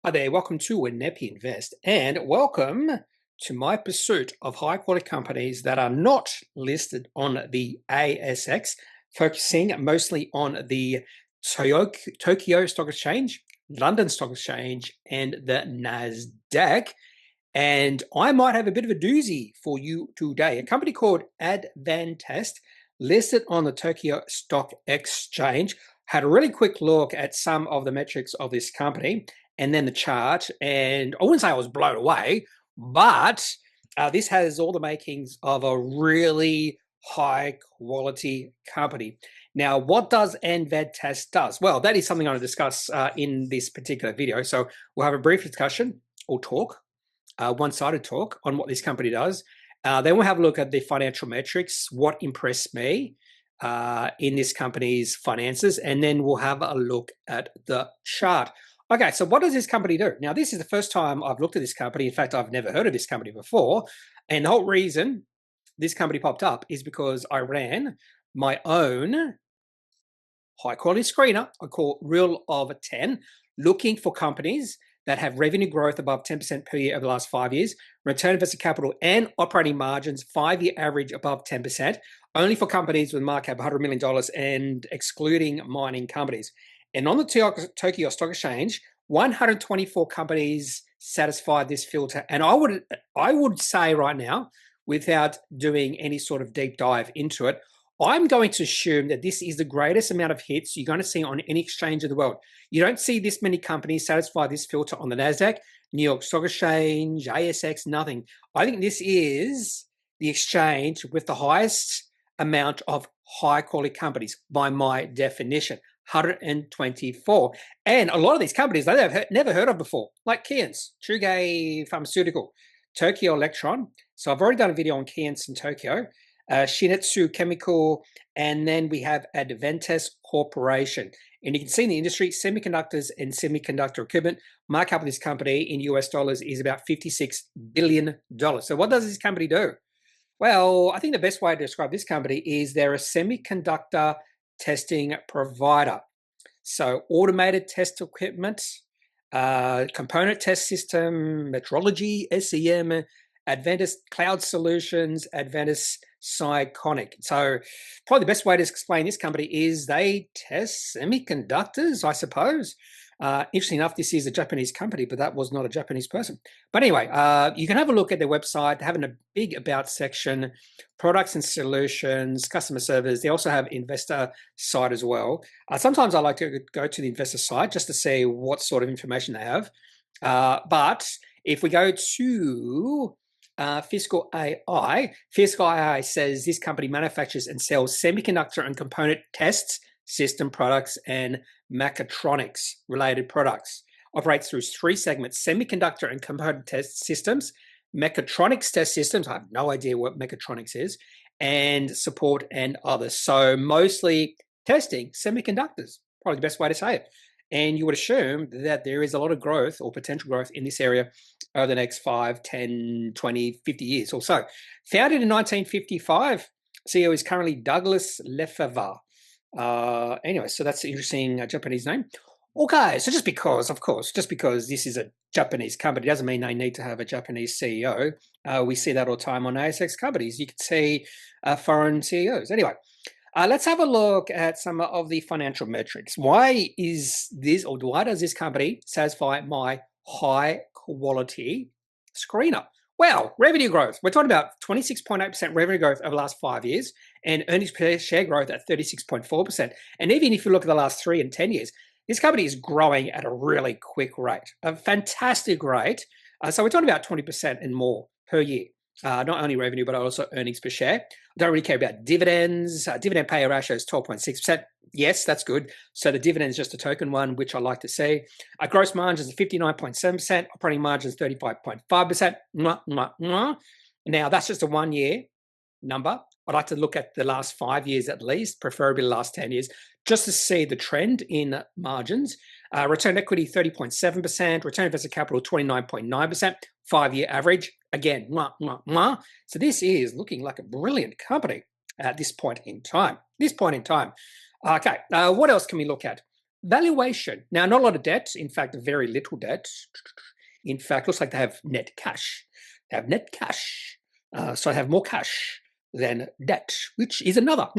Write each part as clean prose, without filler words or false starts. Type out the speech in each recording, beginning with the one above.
Hi there, welcome to Kneppy Invest, and welcome to my pursuit of high quality companies that are not listed on the ASX, focusing mostly on the Tokyo Stock Exchange, London Stock Exchange, and the NASDAQ. And I might have a bit of a doozy for you today. A company called Adventest, listed on the Tokyo Stock Exchange. Had a really quick look at some of the metrics of this company and then the chart. And I wouldn't say I was blown away, but this has all the makings of a really high quality company. Now, what does Adventest does? Well, that is something I'm going to discuss in this particular video. So we'll have a brief discussion or talk, one-sided talk on what this company does. Then we'll have a look at the financial metrics, what impressed me in this company's finances, and then we'll have a look at the chart. Okay, so what does this company do? Now, this is the first time I've looked at this company. In fact, I've never heard of this company before. And the whole reason this company popped up is because I ran my own high-quality screener, I call Rule of 10, looking for companies that have revenue growth above 10% per year over the last 5 years, return on invested capital and operating margins, 5-year average above 10%, only for companies with market cap $100 million and excluding mining companies. And on the Tokyo Stock Exchange, 124 companies satisfied this filter. And I would say right now, without doing any sort of deep dive into it, I'm going to assume that this is the greatest amount of hits you're going to see on any exchange in the world. You don't see this many companies satisfy this filter on the NASDAQ, New York Stock Exchange, ASX, nothing. I think this is the exchange with the highest amount of high quality companies by my definition, 124. And a lot of these companies they've never heard of before, like Keyence, Chugai Pharmaceutical, Tokyo Electron. So I've already done a video on Keyence and Tokyo. Shinetsu Chemical, and then we have Adventest Corporation. And you can see in the industry, semiconductors and semiconductor equipment, markup of this company in US dollars is about $56 billion. So what does this company do? Well, I think the best way to describe this company is they're a semiconductor testing provider. So automated test equipment, component test system, metrology, SEM, Adventest Cloud Solutions, Adventest Psychonic. So probably the best way to explain this company is they test semiconductors, I suppose. Interesting enough, this is a Japanese company, but that was not a Japanese person. But anyway, you can have a look at their website, having a big about section, products and solutions, customer service. They also have investor site as well. Sometimes I like to go to the investor site just to see what sort of information they have. But if we go to Fiscal AI says this company manufactures and sells semiconductor and component tests, system products, and mechatronics related products. Operates through 3 segments: semiconductor and component test systems, mechatronics test systems, I have no idea what mechatronics is, and support and others. So mostly testing semiconductors, probably the best way to say it. And you would assume that there is a lot of growth or potential growth in this area over the next 5, 10, 20, 50 years or so. Founded in 1955, CEO is currently Douglas Lefevre. Anyway, so that's an interesting Japanese name. Okay, so just because this is a Japanese company doesn't mean they need to have a Japanese CEO. We see that all the time on ASX companies. You can see foreign CEOs. Anyway, let's have a look at some of the financial metrics. Why does this company satisfy my high quality screener? Well, revenue growth. We're talking about 26.8% revenue growth over the last 5 years and earnings per share growth at 36.4%. And even if you look at the last 3 and 10 years, this company is growing at a really quick rate, a fantastic rate. So we're talking about 20% and more per year. Not only revenue, but also earnings per share. I don't really care about dividends. Dividend payout ratio is 12.6%. Yes, that's good. So the dividend is just a token one, which I like to see. Gross margins are 59.7%. Operating margins 35.5%. Now, that's just a 1 year number. I'd like to look at the last 5 years at least, preferably the last 10 years, just to see the trend in margins. Return equity 30.7%, return invested capital 29.9%, 5-year average. Again, so this is looking like a brilliant company at this point in time. Okay, what else can we look at? Valuation. Now, not a lot of debt. In fact, very little debt. In fact, looks like they have net cash. They have net cash. So they have more cash than debt, which is another.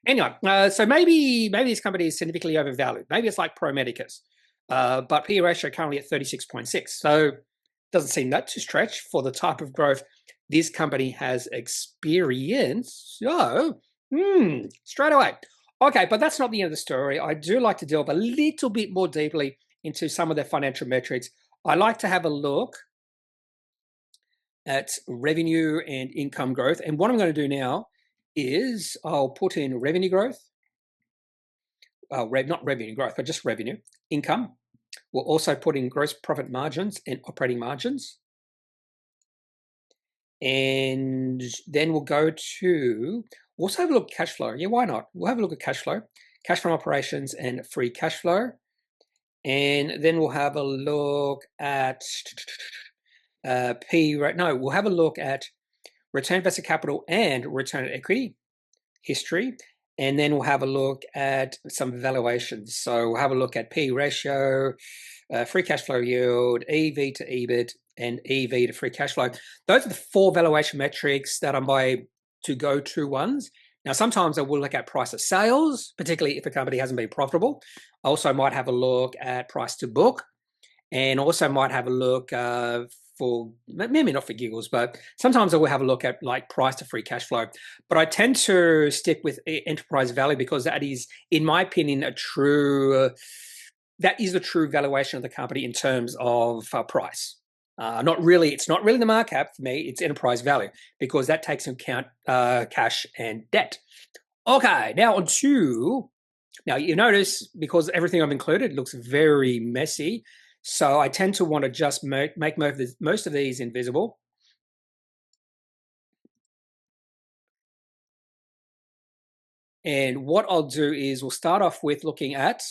Anyway, so maybe this company is significantly overvalued. Maybe it's like Pro Medicus. But P/E ratio currently at 36.6. So doesn't seem that to stretch for the type of growth this company has experienced. So, straight away. Okay, but that's not the end of the story. I do like to delve a little bit more deeply into some of their financial metrics. I like to have a look at revenue and income growth. And what I'm going to do now is I'll put in revenue growth. Not revenue growth, but just revenue, income. We'll also put in gross profit margins and operating margins. And then we'll go to, we'll also have a look at cash flow. Yeah, why not? We'll have a look at cash flow, cash from operations and free cash flow. And then we'll have a look at we'll have a look at return invested capital and return on equity history. And then we'll have a look at some valuations. So we'll have a look at P/E ratio, free cash flow yield, EV to EBIT, and EV to free cash flow. Those are the 4 valuation metrics that are my to-go-to ones. Now, sometimes I will look at price of sales, particularly if a company hasn't been profitable. I also might have a look at price to book, and also might have a look for, maybe not for giggles, but sometimes I will have a look at like price to free cash flow. But I tend to stick with enterprise value because that is, in my opinion, that is the true valuation of the company in terms of price. It's not really the markup cap for me, it's enterprise value because that takes into account cash and debt. Okay, now now you notice because everything I've included looks very messy. So I tend to want to just make most of these invisible. And what I'll do is we'll start off with looking at,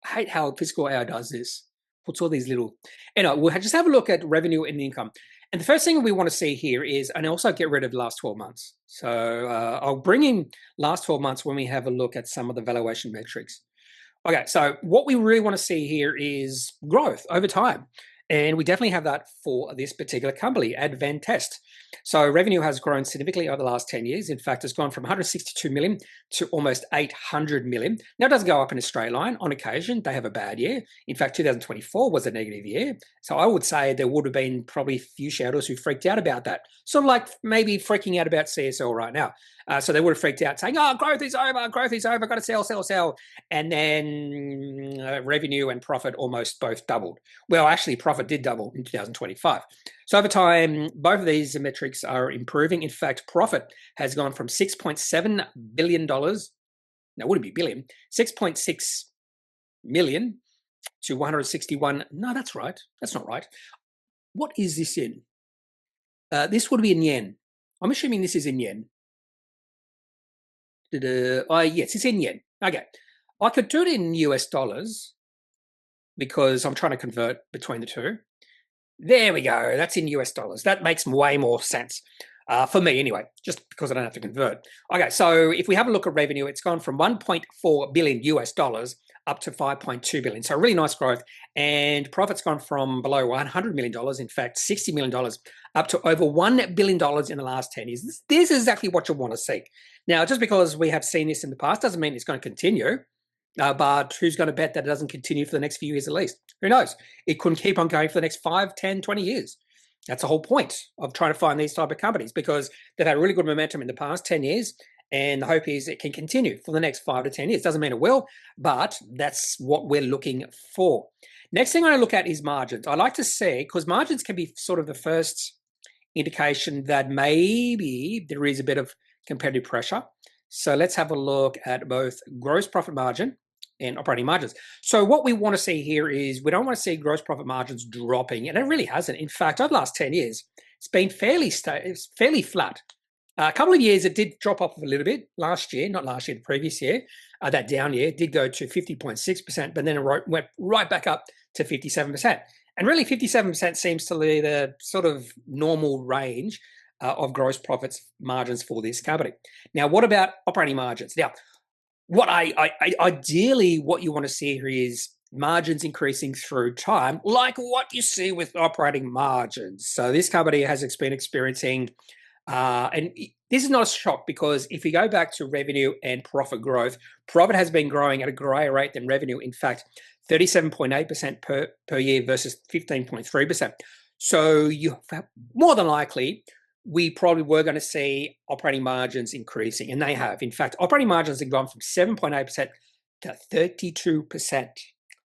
I hate how Physical AI does this. Puts all these little, we'll just have a look at revenue and income. And the first thing we want to see here is, and also get rid of the last 12 months. So I'll bring in last 12 months when we have a look at some of the valuation metrics. Okay, so what we really want to see here is growth over time. And we definitely have that for this particular company, Adventest. So revenue has grown significantly over the last 10 years. In fact, it's gone from 162 million to almost 800 million. Now, it doesn't go up in a straight line. On occasion, they have a bad year. In fact, 2024 was a negative year. So I would say there would have been probably a few shareholders who freaked out about that. Sort of like maybe freaking out about CSL right now. So they would have freaked out saying, growth is over, got to sell. And then revenue and profit almost both doubled. Well, actually, profit did double in 2025. So over time, both of these metrics are improving. In fact, profit has gone from $6.7 billion, now it wouldn't be billion, 6.6 million to 161. No, that's right. That's not right. What is this in? This would be in yen. I'm assuming this is in yen. Yes, it's in yen. Okay. I could do it in US dollars because I'm trying to convert between the two. There we go. That's in US dollars. That makes way more sense for me anyway, just because I don't have to convert. Okay, so if we have a look at revenue, it's gone from 1.4 billion US dollars up to 5.2 billion. So really nice growth. And profit's gone from below $100 million, in fact, $60 million, up to over $1 billion in the last 10 years. This is exactly what you want to see. Now, just because we have seen this in the past doesn't mean it's going to continue. But who's going to bet that it doesn't continue for the next few years at least? Who knows? It couldn't keep on going for the next 5, 10, 20 years. That's the whole point of trying to find these type of companies because they've had really good momentum in the past 10 years. And the hope is it can continue for the next 5 to 10 years. Doesn't mean it will, but that's what we're looking for. Next thing I look at is margins. I like to see, because margins can be sort of the first indication that maybe there is a bit of competitive pressure. So let's have a look at both gross profit margin and operating margins. So what we want to see here is we don't want to see gross profit margins dropping, and it really hasn't. In fact, over the last 10 years, it's been fairly flat. A couple of years, it did drop off a little bit. Last year, not last year, the previous year, that down year did go to 50.6%, but then it went right back up to 57%. And really, 57% seems to be the sort of normal range of gross profits margins for this company. Now, what about operating margins? Now, Ideally, what you want to see here is margins increasing through time, like what you see with operating margins. So this company has been experiencing, this is not a shock because if you go back to revenue and profit growth, profit has been growing at a greater rate than revenue. In fact, 37.8% per year versus 15.3%. So you more than likely, we probably were going to see operating margins increasing, and they have. In fact, operating margins have gone from 7.8% to 32%.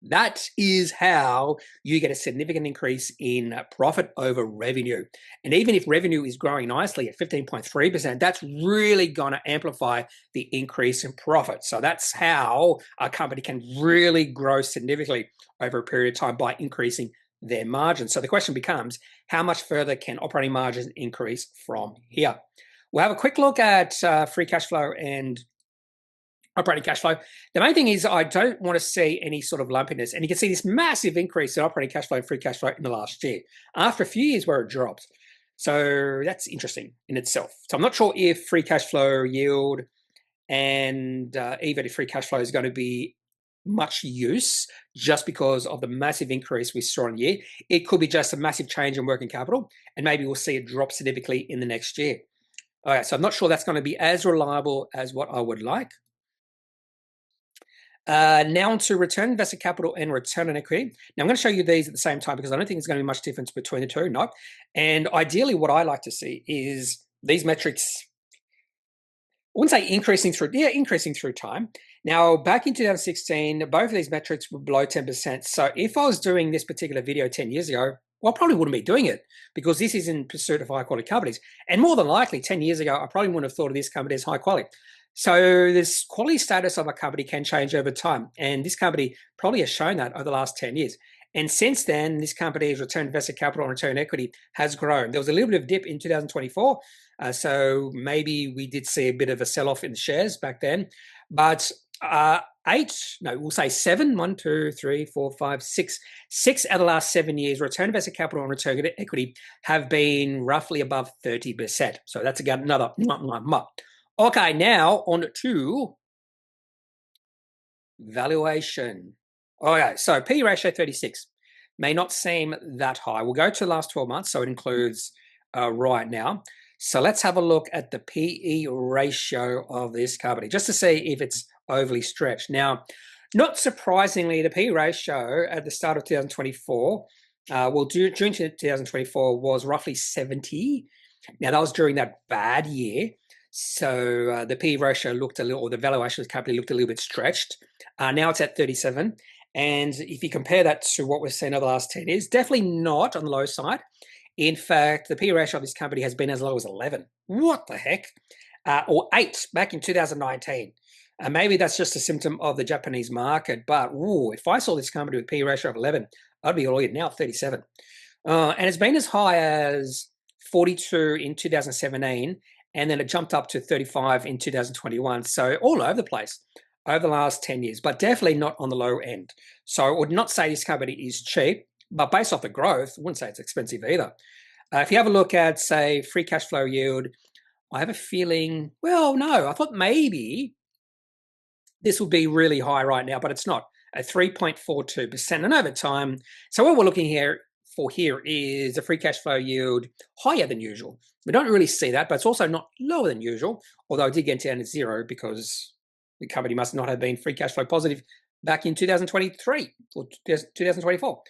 That is how you get a significant increase in profit over revenue. And even if revenue is growing nicely at 15.3%, that's really going to amplify the increase in profit. So that's how a company can really grow significantly over a period of time by increasing their margins. So the question becomes, how much further can operating margins increase from here? We'll have a quick look at free cash flow and operating cash flow. The main thing is I don't want to see any sort of lumpiness. And you can see this massive increase in operating cash flow and free cash flow in the last year, after a few years where it dropped. So that's interesting in itself. So I'm not sure if free cash flow yield and even if free cash flow is going to be much use just because of the massive increase we saw in the year. It could be just a massive change in working capital, and maybe we'll see it drop significantly in the next year. All right, so I'm not sure that's going to be as reliable as what I would like. Now to return invested capital and return on equity. Now I'm going to show you these at the same time because I don't think there's going to be much difference between the two. No. And ideally what I like to see is these metrics, I wouldn't say increasing through time. Now, back in 2016, both of these metrics were below 10%. So if I was doing this particular video 10 years ago, well, I probably wouldn't be doing it because this is in pursuit of high quality companies. And more than likely, 10 years ago, I probably wouldn't have thought of this company as high quality. So this quality status of a company can change over time. And this company probably has shown that over the last 10 years. And since then, this company's return invested capital and return equity has grown. There was a little bit of dip in 2024. So maybe we did see a bit of a sell-off in the shares back then. But we'll say seven, 1, 2, 3, 4, 5, 6. 6 out of the last 7 years, return invested capital and return equity have been roughly above 30%. So that's again another. Okay, now on to valuation. Okay, so P ratio 36 may not seem that high. We'll go to the last 12 months, so it includes right now. So let's have a look at the PE ratio of this company, just to see if it's overly stretched. Now, not surprisingly, the PE ratio at the start of 2024, June 2024 was roughly 70. Now, that was during that bad year. So the PE ratio looked a little, or the valuation of the company looked a little bit stretched. Now it's at 37. And if you compare that to what we've seen over the last 10 years, definitely not on the low side. In fact, the PE ratio of this company has been as low as 11. What the heck? Or 8 back in 2019. Maybe that's just a symptom of the Japanese market. But if I saw this company with PE ratio of 11, I'd be all in now 37. And it's been as high as 42 in 2017. And then it jumped up to 35 in 2021. So all over the place over the last 10 years, but definitely not on the low end. So I would not say this company is cheap, but based off the growth, I wouldn't say it's expensive either. If you have a look at, say, free cash flow yield, I have a feeling, well, no, I thought maybe this would be really high right now, but it's not, at 3.42%. And over time, so what we're looking here is a free cash flow yield higher than usual. We don't really see that, but it's also not lower than usual, although it did get down to zero because the company must not have been free cash flow positive back in 2023 or 2024.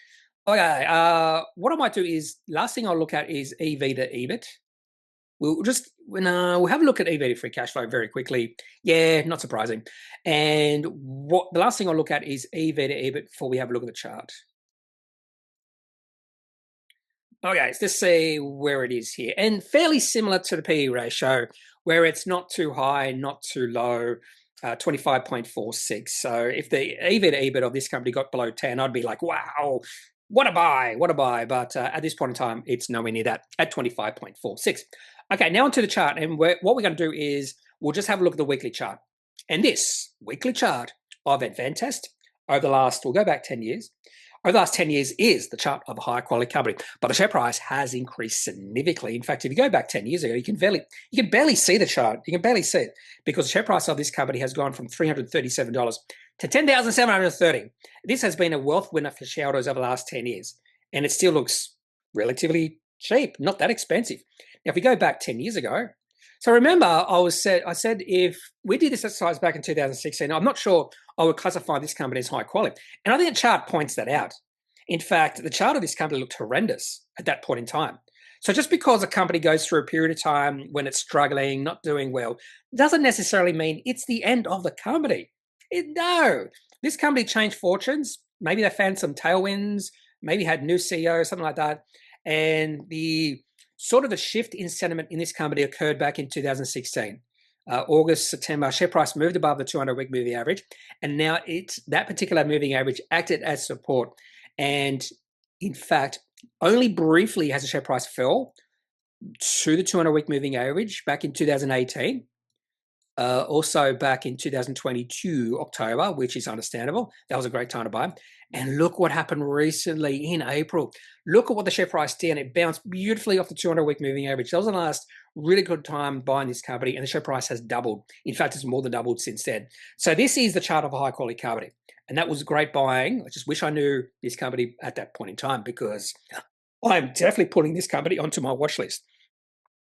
Okay, what I might do is, last thing I'll look at is EV to EBIT. We'll have a look at EV to free cash flow very quickly. Yeah, not surprising. And the last thing I'll look at is EV to EBIT before we have a look at the chart. Okay, so let's see where it is here. And fairly similar to the PE ratio, where it's not too high, not too low, 25.46. So if the EV to EBIT of this company got below 10, I'd be like, wow, what a buy. But at this point in time, it's nowhere near that at 25.46. Okay, now onto the chart. And what we're going to do is we'll just have a look at the weekly chart. And this weekly chart of Adventest over the last, we'll go back 10 years, over the last 10 years is the chart of a high quality company, but the share price has increased significantly. In fact, if you go back 10 years ago, you can barely see the chart. You can barely see it because the share price of this company has gone from $337 to $10,730. This has been a wealth winner for shareholders over the last 10 years, and it still looks relatively cheap, not that expensive. Now, if we go back 10 years ago, so remember, I said if we did this exercise back in 2016, I'm not sure I would classify this company as high quality. And I think the chart points that out. In fact, the chart of this company looked horrendous at that point in time. So just because a company goes through a period of time when it's struggling, not doing well, doesn't necessarily mean it's the end of the company. No, this company changed fortunes. Maybe they found some tailwinds, maybe had new CEO, something like that. And the sort of a shift in sentiment in this company occurred back in 2016. August, September, share price moved above the 200-week moving average, and now that particular moving average acted as support. And in fact, only briefly has the share price fell to the 200-week moving average back in 2018. Also back in 2022, October, which is understandable. That was a great time to buy. And look what happened recently in April. Look at what the share price did. And it bounced beautifully off the 200-week moving average. That was the last really good time buying this company, and the share price has doubled. In fact, it's more than doubled since then. So this is the chart of a high-quality company. And that was great buying. I just wish I knew this company at that point in time, because I'm definitely putting this company onto my watch list.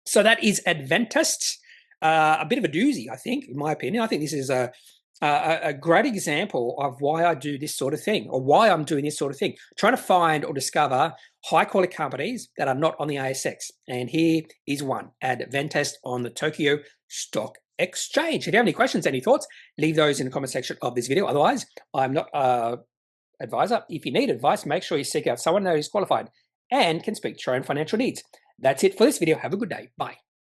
So that is Adventest. A bit of a doozy, I think, in my opinion. I think this is a great example of why I do this sort of thing, or why I'm doing this sort of thing, trying to find or discover high-quality companies that are not on the ASX. And here is one, Adventest on the Tokyo Stock Exchange. If you have any questions, any thoughts, leave those in the comment section of this video. Otherwise, I'm not an advisor. If you need advice, make sure you seek out someone who is qualified and can speak to your own financial needs. That's it for this video. Have a good day. Bye.